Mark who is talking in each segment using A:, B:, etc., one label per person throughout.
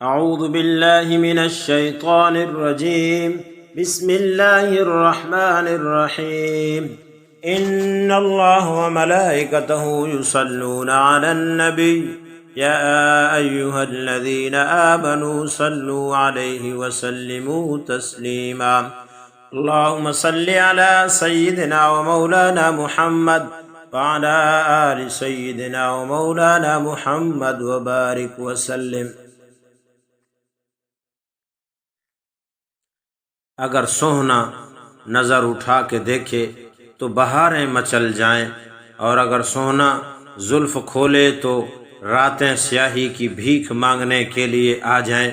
A: اعوذ باللہ من الشیطان الرجیم بسم اللہ الرحمن الرحیم ان اللہ وملائکتہ یصلون علی النبی یا ایہا الذین آمنوا صلوا علیہ وسلموا تسلیما اللہم صل علی سیدنا ومولانا محمد وعلی آل سیدنا ومولانا محمد وبارک وسلم۔ اگر سوہنا نظر اٹھا کے دیکھے تو بہاریں مچل جائیں، اور اگر سوہنا زلف کھولے تو راتیں سیاہی کی بھیک مانگنے کے لیے آ جائیں۔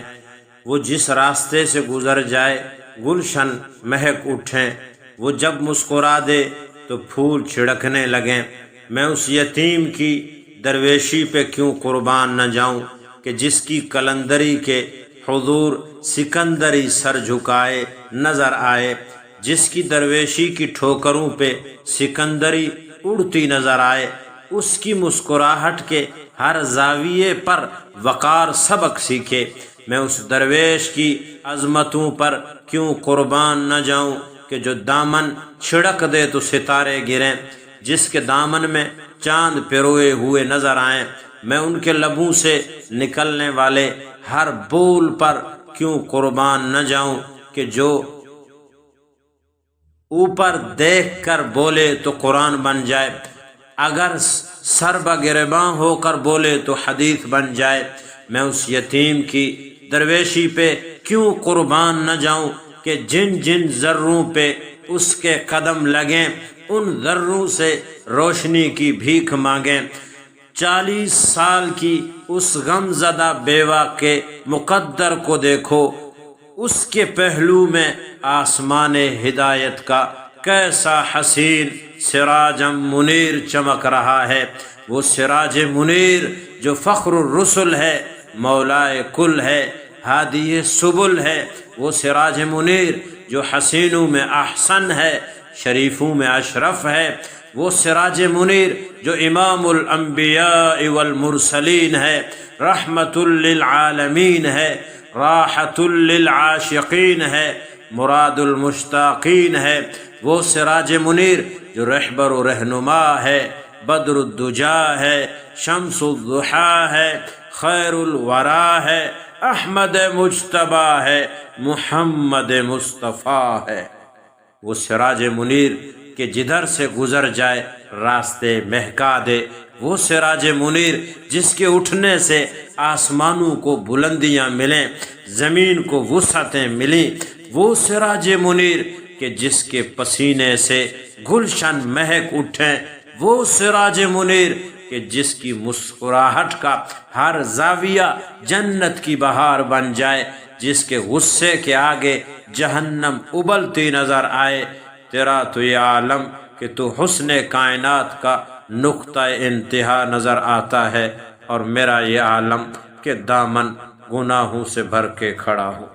A: وہ جس راستے سے گزر جائے گلشن مہک اٹھیں، وہ جب مسکرا دے تو پھول چھڑکنے لگیں۔ میں اس یتیم کی درویشی پہ کیوں قربان نہ جاؤں کہ جس کی قلندری کے حضور سکندری سر جھکائے نظر آئے، جس کی درویشی کی ٹھوکروں پہ سکندری اڑتی نظر آئے، اس کی مسکراہٹ کے ہر زاویے پر وقار سبق سیکھے۔ میں اس درویش کی عظمتوں پر کیوں قربان نہ جاؤں کہ جو دامن چھڑک دے تو ستارے گریں، جس کے دامن میں چاند پروئے ہوئے نظر آئیں۔ میں ان کے لبوں سے نکلنے والے ہر بول پر کیوں قربان نہ جاؤں کہ جو اوپر دیکھ کر بولے تو قرآن بن جائے، اگر سر بگرباں ہو کر بولے تو حدیث بن جائے۔ میں اس یتیم کی درویشی پہ کیوں قربان نہ جاؤں کہ جن جن ذروں پہ اس کے قدم لگیں ان ذروں سے روشنی کی بھیک مانگیں۔ 40 سال کی اس غم زدہ بیوہ کے مقدر کو دیکھو، اس کے پہلو میں آسمان ہدایت کا کیسا حسین سراج منیر چمک رہا ہے۔ وہ سراج منیر جو فخر الرسل ہے، مولائے کل ہے، ہادی سبل ہے۔ وہ سراج منیر جو حسینوں میں احسن ہے، شریفوں میں اشرف ہے۔ وہ سراج منیر جو امام الانبیاء والمرسلین ہے، رحمت للعالمین ہے، راحت للعاشقین ہے، مراد المشتاقین ہے۔ وہ سراج منیر جو رہبر و رہنما ہے، بدر الدجا ہے، شمس الضحیٰ ہے، خیر الورا ہے، احمد مجتبیٰ ہے، محمد مصطفیٰ ہے۔ وہ سراج منیر کہ جدھر سے گزر جائے راستے مہکا دے۔ وہ سراج منیر جس کے اٹھنے سے آسمانوں کو بلندیاں ملیں، زمین کو وسعتیں ملیں۔ وہ سراج منیر کہ جس کے پسینے سے گلشن مہک اٹھیں۔ وہ سراج منیر کہ جس کی مسکراہٹ کا ہر زاویہ جنت کی بہار بن جائے، جس کے غصے کے آگے جہنم ابلتی نظر آئے۔ تیرا تو یہ عالم کہ تو حسن کائنات کا نقطہ انتہا نظر آتا ہے، اور میرا یہ عالم کہ دامن گناہوں سے بھر کے کھڑا ہوں۔